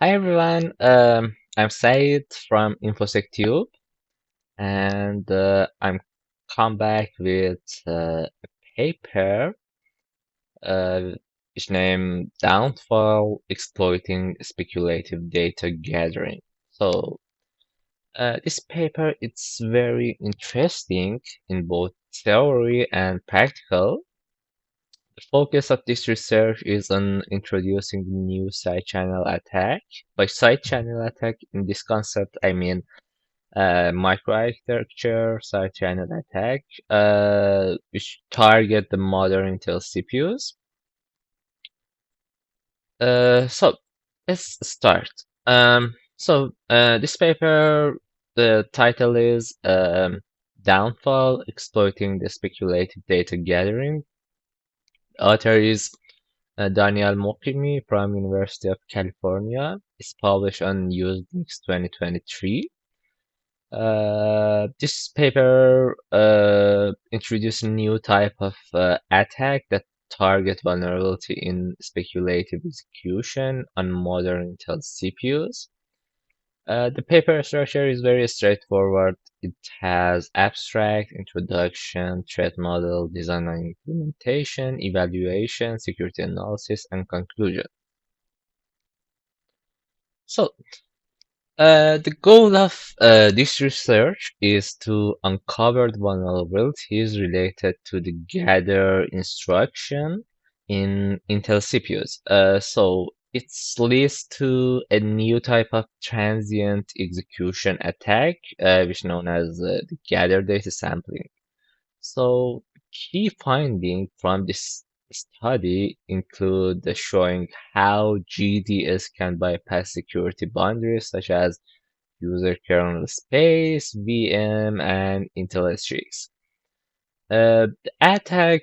Hi everyone, I'm Saeid from InfoSecTube, and I'm come back with a paper uh, which named Downfall Exploiting Speculative Data Gathering. So this paper it's very interesting in both theory and practical. The focus of this research is on introducing the new side channel attack. By side channel attack, in this concept, I mean microarchitecture side channel attack, which target the modern Intel CPUs. So let's start. This paper, the title is Downfall: Exploiting the Speculative Data Gathering. The author is Daniel Mokimi from University of California. It's published on Usenix 2023. This paper introduced a new type of attack that target vulnerability in speculative execution on modern Intel CPUs. The paper structure is very straightforward. It has abstract, introduction, threat model, design and implementation, evaluation, security analysis, and conclusion. So, the goal of this research is to uncover the vulnerabilities related to the gather instruction in Intel CPUs. It leads to a new type of transient execution attack, which is known as the gather data sampling. So, key findings from this study include the showing how GDS can bypass security boundaries such as user kernel space, VM, and Intel SGX. The attack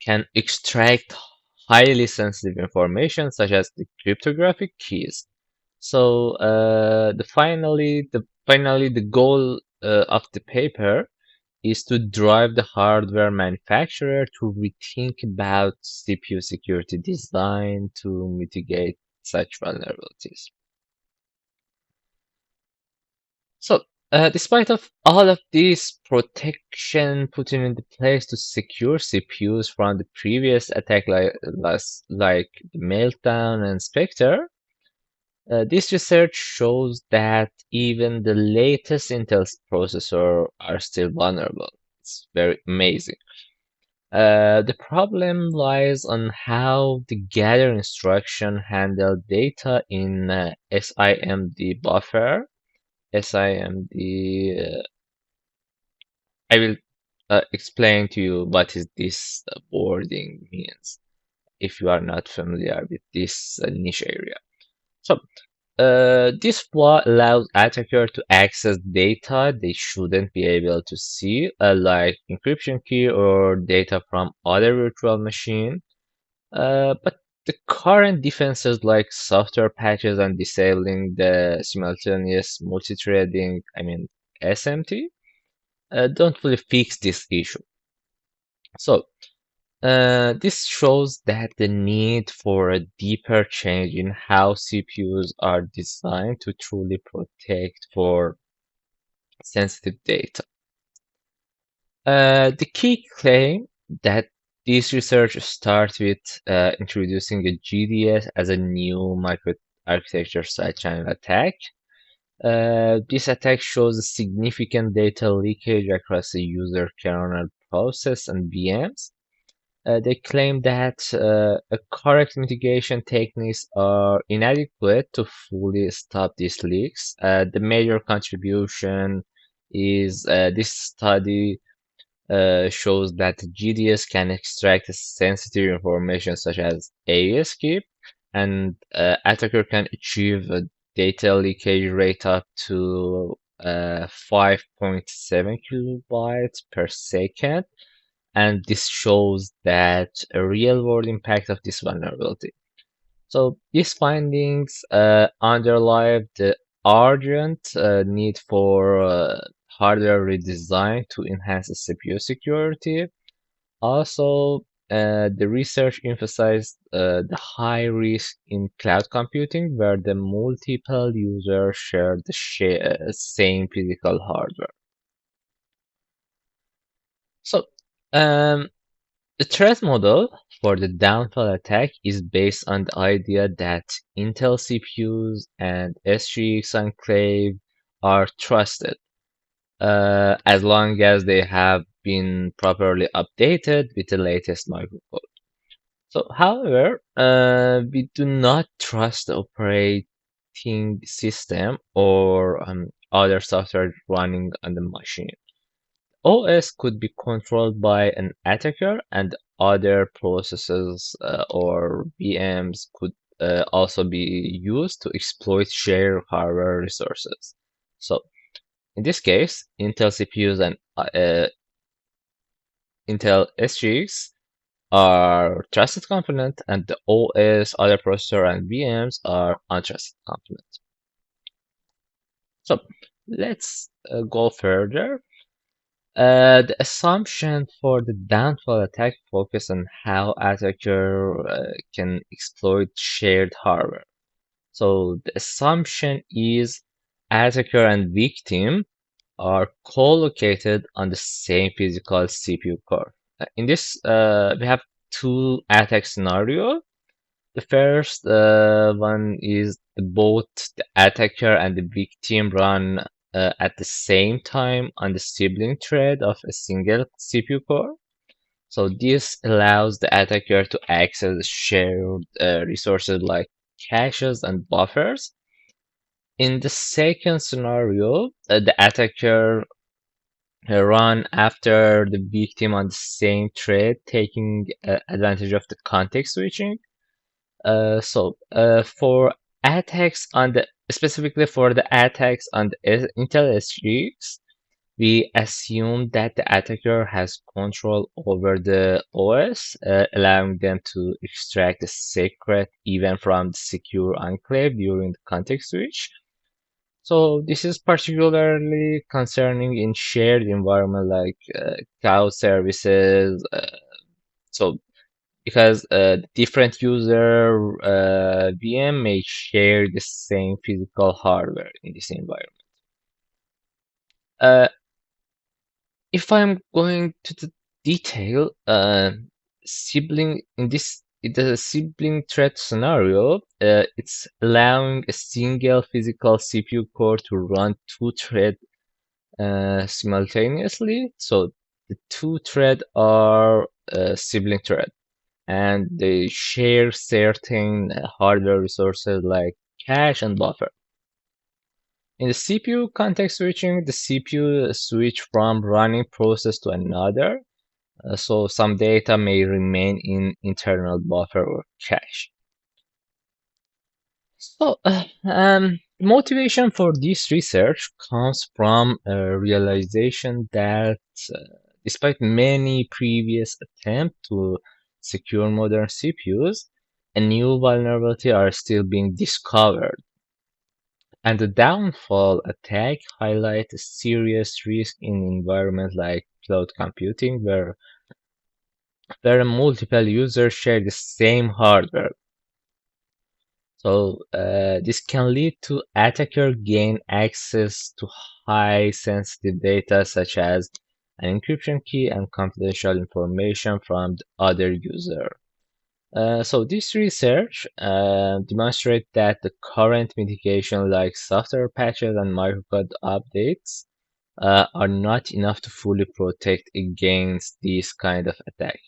can extract highly sensitive information such as the cryptographic keys. Finally, the goal of the paper is to drive the hardware manufacturer to rethink about CPU security design to mitigate such vulnerabilities. Despite of all of these protection put into place to secure CPUs from the previous attack like the Meltdown and Spectre, this research shows that even the latest Intel processor are still vulnerable. It's very amazing. The problem lies on how the gather instruction handle data in SIMD buffer. SIMD, I will explain to you what is this wording means if you are not familiar with this niche area. So, this flaw allows attacker to access data they shouldn't be able to see, like encryption key or data from other virtual machine. But the current defenses like software patches and disabling the simultaneous multi-threading, I mean SMT, don't fully fix this issue. So, this shows that the need for a deeper change in how CPUs are designed to truly protect for sensitive data. The key claim that this research starts with introducing a GDS as a new microarchitecture side-channel attack. This attack shows a significant data leakage across the user kernel process and VMs. They claim that correct mitigation techniques are inadequate to fully stop these leaks. The major contribution is this study shows that GDS can extract sensitive information such as AES key, and attacker can achieve a data leakage rate up to 5.7 kilobytes per second, and this shows that a real-world impact of this vulnerability. So these findings underlie the urgent need for hardware redesign to enhance the CPU security. Also, the research emphasized the high risk in cloud computing, where the multiple users share the same physical hardware. So, um, the threat model for the downfall attack is based on the idea that Intel CPUs and SGX enclave are trusted as long as they have been properly updated with the latest microcode. So, however, we do not trust the operating system or other software running on the machine. OS could be controlled by an attacker, and other processes or VMs could also be used to exploit shared hardware resources. So, in this case, Intel CPUs and Intel SGX are trusted component, and the OS, other processor, and VMs are untrusted component. So let's go further. The assumption for the downfall attack focus on how attacker can exploit shared hardware. So the assumption is attacker and victim are co-located on the same physical CPU core. In this, we have two attack scenario. The first one is both the attacker and the victim run at the same time on the sibling thread of a single CPU core. So this allows the attacker to access shared resources like caches and buffers. In the second scenario, the attacker run after the victim on the same thread, taking advantage of the context switching. For attacks on the specifically for the attacks on the Intel SGX, we assume that the attacker has control over the OS, allowing them to extract the secret even from the secure enclave during the context switch. So this is particularly concerning in shared environment like cloud services. So because different user VM may share the same physical hardware in this environment. Uh, if I'm going to the detail, sibling in this in the sibling threat scenario, it's allowing a single physical CPU core to run two threads simultaneously. So the two threads are sibling thread, and they share certain hardware resources like cache and buffer. In the CPU context switching, the CPU switch from running process to another, so some data may remain in internal buffer or cache. So, motivation for this research comes from a realization that uh, despite many previous attempts to secure modern CPUs, a new vulnerability are still being discovered. And the downfall attack highlight a serious risk in environments like cloud computing, where multiple users share the same hardware. So this can lead to attacker gain access to high sensitive data such as an encryption key and confidential information from the other user. So this research demonstrates that the current mitigation like software patches and microcode updates are not enough to fully protect against this kind of attack.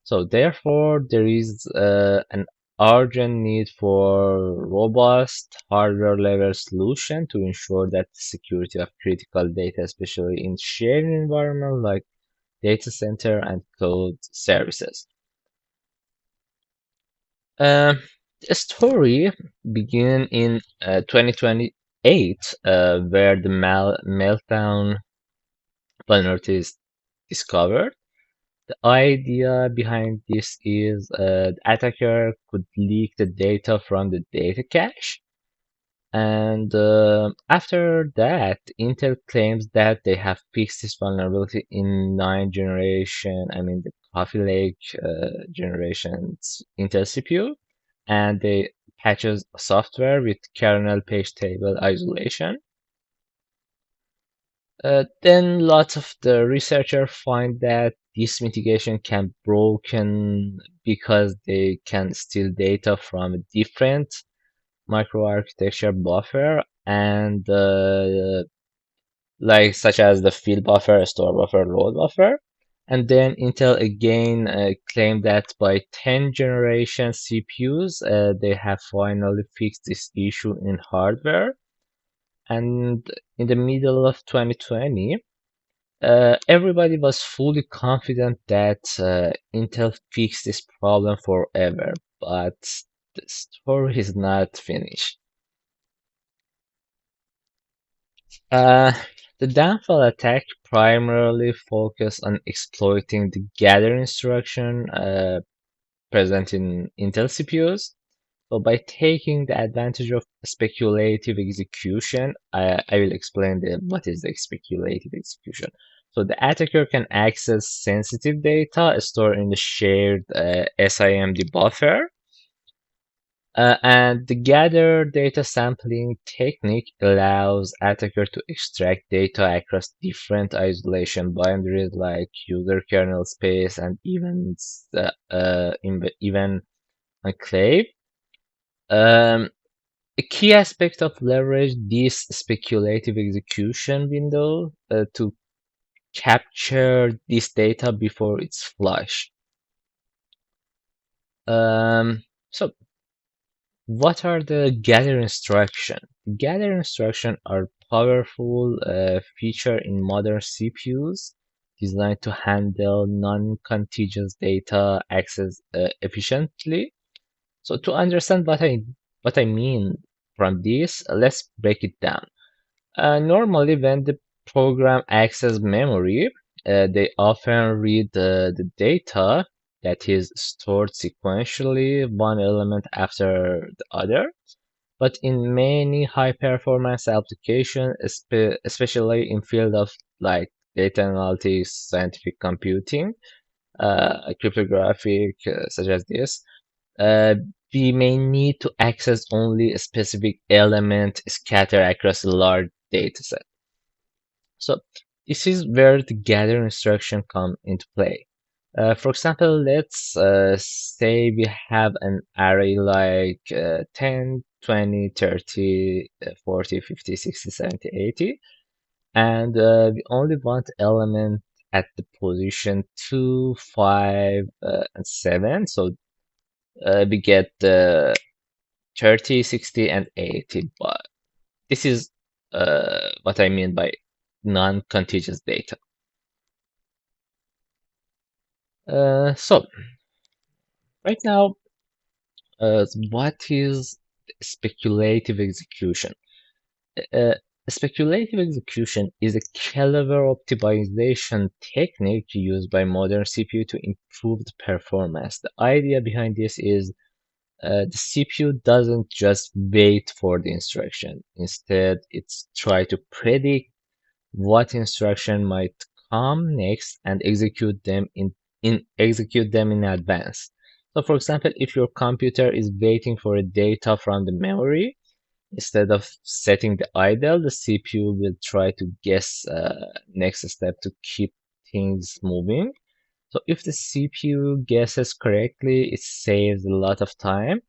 So therefore, there is an urgent need for robust hardware-level solution to ensure that the security of critical data, especially in shared environment like data center and cloud services. Uh, the story began in 2028, where the meltdown vulnerability is discovered. The idea behind this is the attacker could leak the data from the data cache, and after that, Intel claims that they have fixed this vulnerability in ninth generation, I mean the Coffee Lake generations Intel CPU, and they patches software with kernel page table isolation. Then lots of the researchers find that this mitigation can broken because they can steal data from a different microarchitecture buffer and like such as the field buffer, store buffer, load buffer. And then Intel again claimed that by 10 generation CPUs, they have finally fixed this issue in hardware. And in the middle of 2020, everybody was fully confident that Intel fixed this problem forever, but the story is not finished. Uh, the downfall attack primarily focused on exploiting the gather instruction present in Intel CPUs. So by taking the advantage of speculative execution, I will explain what is the speculative execution. So the attacker can access sensitive data stored in the shared SIMD buffer, and the gather data sampling technique allows attacker to extract data across different isolation boundaries like user kernel space and even enclave. Um, A key aspect of leverage this speculative execution window to capture this data before it's flushed. So what are the gather instruction? Gather instruction are powerful feature in modern CPUs designed to handle non-contiguous data access efficiently. So to understand what I mean from this, let's break it down. Normally, when the program access memory, they often read the data that is stored sequentially, one element after the other. But in many high-performance applications, especially in field of like data analytics, scientific computing, cryptographic, such as this, uh, we may need to access only a specific element scattered across a large dataset. So this is where the gather instruction come into play. For example, let's say we have an array like 10, 20, 30, 40, 50, 60, 70, 80, and we only want element at the position 2, 5, and 7. So we get the 30, 60, and 80. But this is what I mean by non-contiguous data. So right now, what is speculative execution? Uh, Speculative execution is a clever optimization technique used by modern CPU to improve the performance. The idea behind this is the CPU doesn't just wait for the instruction. Instead, it's try to predict what instruction might come next and execute them in advance. So for example, if your computer is waiting for a data from the memory, instead of setting the idle, the CPU will try to guess next step to keep things moving. So if the CPU guesses correctly, it saves a lot of time.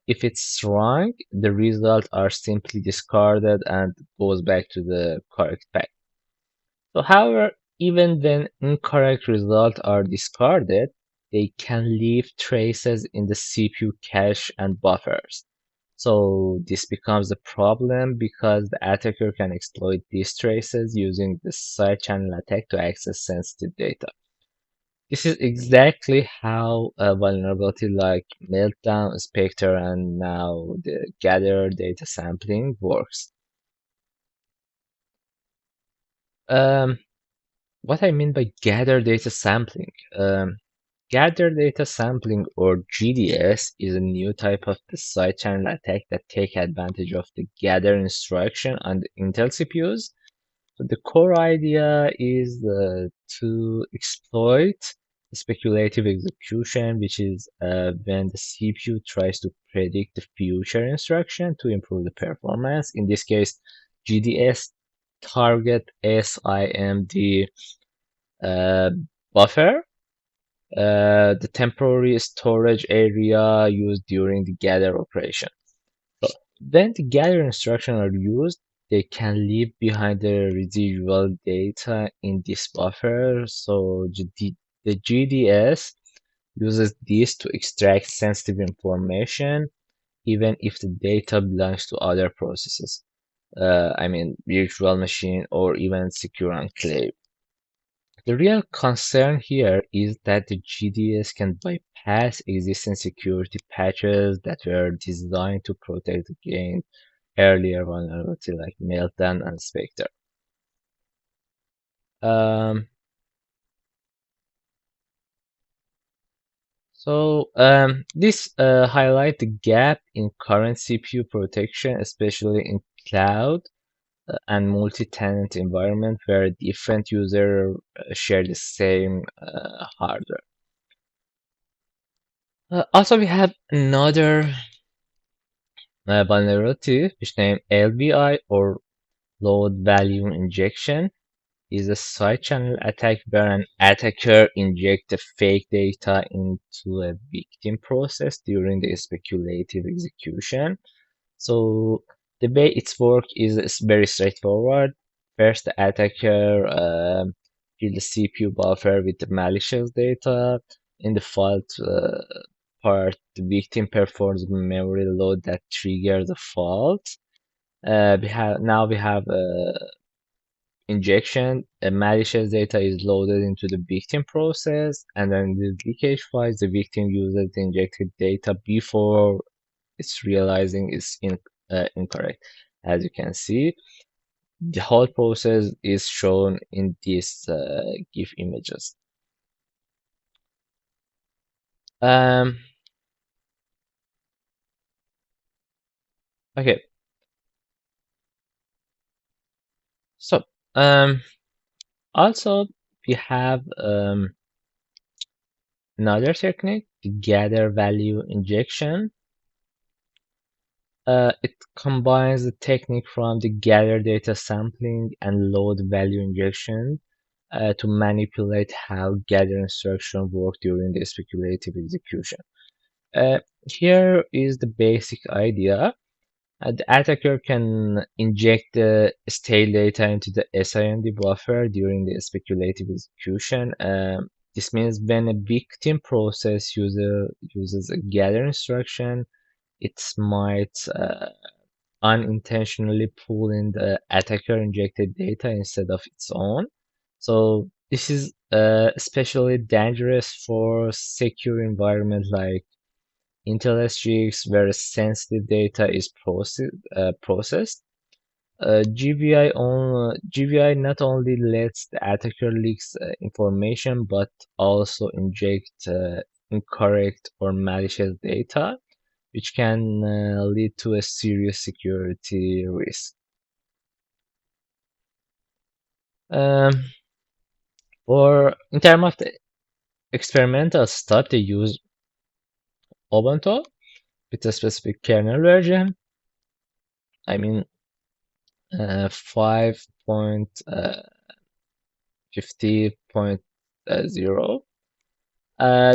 If it's wrong, the results are simply discarded and goes back to the correct path. So, however, even when incorrect results are discarded, they can leave traces in the CPU cache and buffers. So this becomes a problem because the attacker can exploit these traces using the side channel attack to access sensitive data. This is exactly how a vulnerability like Meltdown, Spectre, and now the Gather data sampling works. Um, what I mean by Gather data sampling, Gather data sampling or GDS is a new type of the side channel attack that take advantage of the gather instruction on the Intel CPUs. So the core idea is to exploit speculative execution, which is when the CPU tries to predict the future instruction to improve the performance. In this case, GDS target SIMD uh, buffer, the temporary storage area used during the gather operation. So when the gather instructions are used, they can leave behind the residual data in this buffer. So the GDS uses this to extract sensitive information, even if the data belongs to other processes. I mean, virtual machine or even secure enclave. The real concern here is that the GDS can bypass existing security patches that were designed to protect against earlier vulnerability like Meltdown and Spectre. Um, this highlight the gap in current CPU protection, especially in cloud and multi-tenant environment where different users share the same hardware. Also, we have another vulnerability which named LVI or load value injection is a side channel attack where an attacker injects the fake data into a victim process during the speculative execution. So the way it's work is very straightforward. First, the attacker fill the CPU buffer with the malicious data. In the fault part, the victim performs memory load that triggers the fault. We have injection. Malicious data is loaded into the victim process, and then the leakage files the victim uses the injected data before it's realizing it's incorrect. As you can see, the whole process is shown in these GIF images. Um, okay, so um, also we have another technique, the gather value injection. It combines the technique from the gather data sampling and load value injection to manipulate how gather instructions work during the speculative execution. Uh, Here is the basic idea. The attacker can inject the stale data into the SIMD buffer during the speculative execution. This means when a victim process uses a gather instruction, it might unintentionally pull in the attacker injected data instead of its own. So this is especially dangerous for secure environment like IntelliSGX, where sensitive data is processed. GVI not only lets the attacker leaks information, but also inject incorrect or malicious data, which can lead to a serious security risk. Um, or in terms of the experimental stuff, they use Ubuntu with a specific kernel version. I mean, 5.50.0.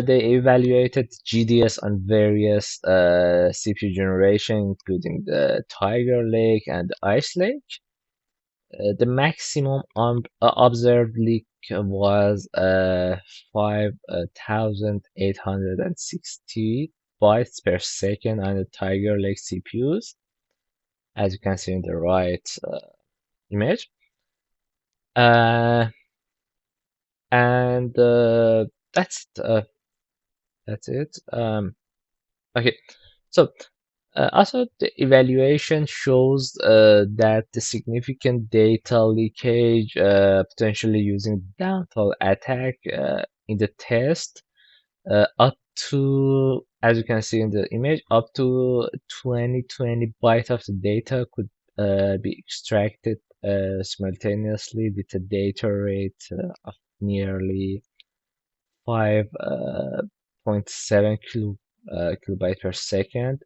They evaluated GDS on various CPU generation, including the Tiger Lake and the Ice Lake. The maximum observed leak was 5,860 bytes per second on the Tiger Lake CPUs, as you can see in the right image. Uh, and that's it. Okay, so also the evaluation shows that the significant data leakage, potentially using downfall attack in the test, up to, as you can see in the image, up to 20 bytes of the data could be extracted simultaneously with a data rate of nearly 5.7 kilobyte per second.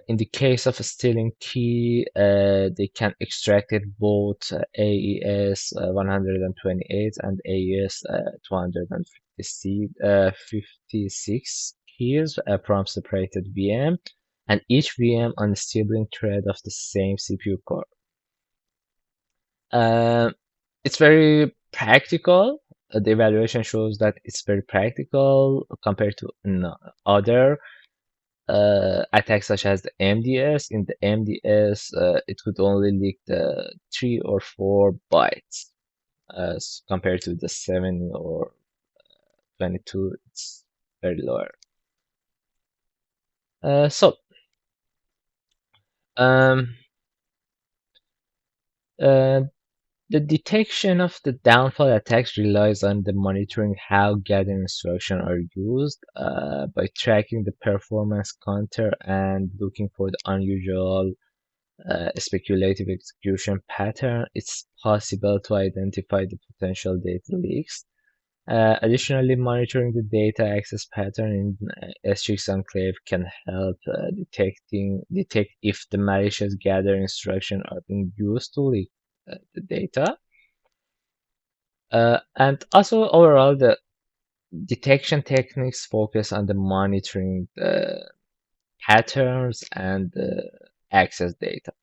In the case of a stealing key, they can extract it both AES 128 and AES 256 keys from separated VM, and each VM on a sibling thread of the same CPU core. Um, it's very practical. The evaluation shows that it's very practical compared to other attacks such as the MDS. In the MDS, it could only leak the 3 or 4 bytes compared to the 7 or 22. It's very lower. So, um, uh, the detection of the downfall attacks relies on the monitoring how gathering instructions are used by tracking the performance counter and looking for the unusual speculative execution pattern. It's possible to identify the potential data leaks. Additionally, monitoring the data access pattern in SGX enclave can help detect if the malicious gather instructions are being used to leak the data. And also, overall, the detection techniques focus on the monitoring the patterns and the access data.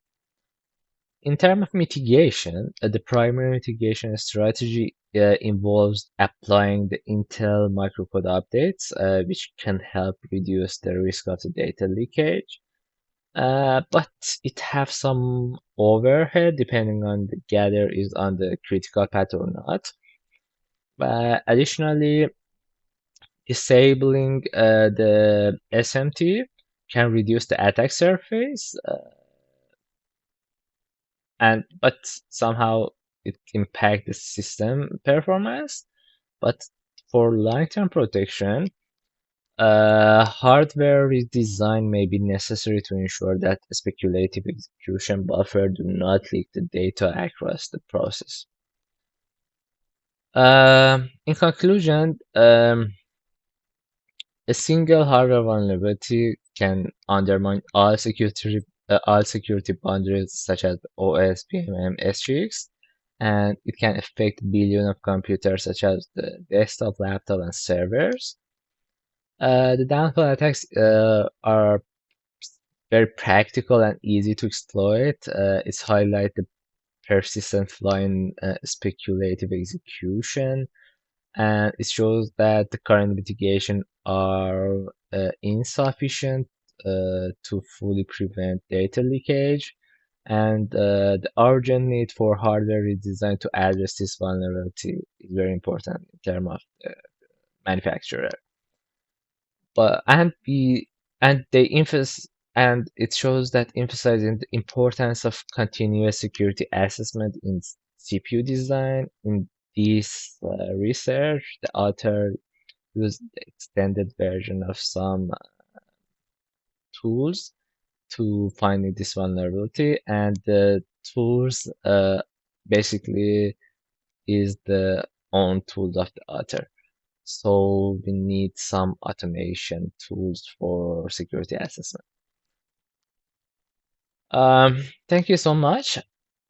In terms of mitigation, the primary mitigation strategy involves applying the Intel microcode updates, which can help reduce the risk of the data leakage. But it have some overhead depending on the gather is on the critical path or not. Additionally, disabling the SMT can reduce the attack surface, and but somehow it impact the system performance. But for long-term protection, hardware redesign may be necessary to ensure that speculative execution buffer do not leak the data across the process. In conclusion, a single hardware vulnerability can undermine all security boundaries such as OS, PMM, SGX, and it can affect billions of computers such as the desktop, laptop, and servers. The downfall attacks are very practical and easy to exploit. It's highlight the persistent flaw in speculative execution, and it shows that the current mitigation are insufficient to fully prevent data leakage, and the urgent need for hardware redesign to address this vulnerability is very important in terms of manufacturer. But and they emphasize and it shows that emphasizing the importance of continuous security assessment in CPU design. In this research, the author used the extended version of some tools to finding this vulnerability, and the tools basically is the own tools of the author. So we need some automation tools for security assessment. Thank you so much.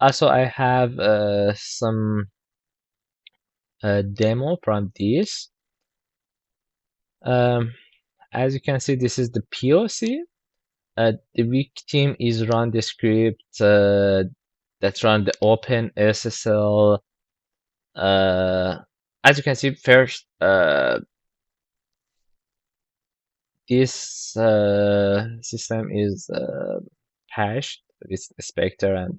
Also, I have some demo from this. Um, as you can see, this is the POC. The victim is run the script that run the open SSL. As you can see, first this system is hashed with Spectre and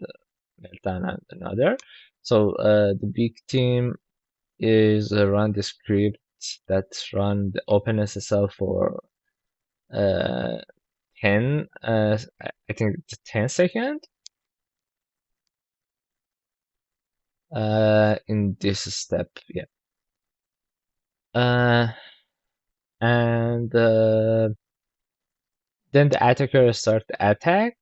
Meltdown and another. So the victim is run the script that run the OpenSSL for uh, 10, I think it's 10 second in this step, yeah. Uh, and then the attacker start the attack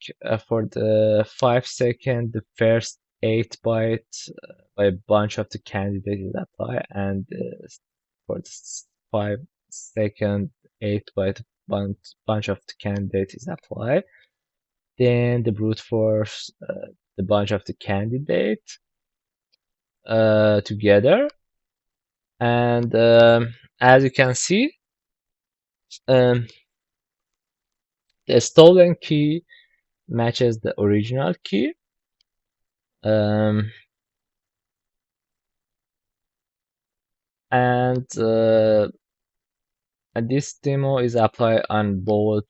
for the 5 second, the first 8 bytes by a bunch of the candidates apply, and for the 5 second 8 byte bunch of the candidate is applied. Then the brute force the bunch of the candidate together, and as you can see, um, the stolen key matches the original key. Um, and this demo is applied on both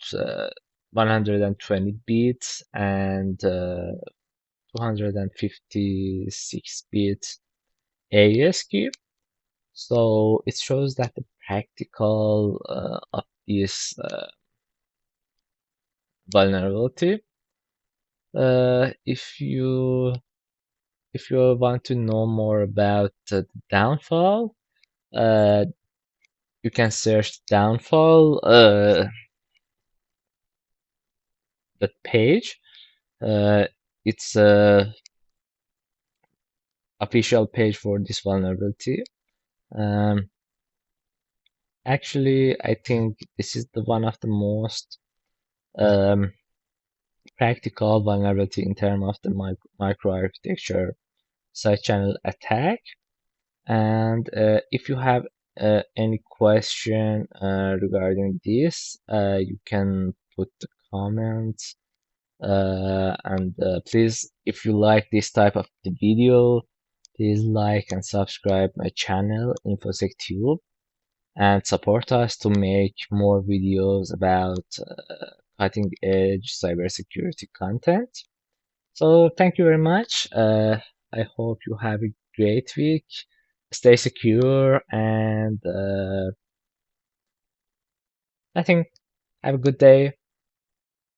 120 bits and 256 bits AES key. So it shows that the practical of this vulnerability. If you want to know more about the downfall, uh, you can search downfall the page. It's a official page for this vulnerability. Um, Actually, I think this is the one of the most um, practical vulnerability in terms of the microarchitecture side channel attack. And if you have any question regarding this, you can put the comments. And please, if you like this type of the video, please like and subscribe my channel, InfoSecTube, and support us to make more videos about cutting edge cybersecurity content. So thank you very much. I hope you have a great week. Stay secure, and I think have a good day.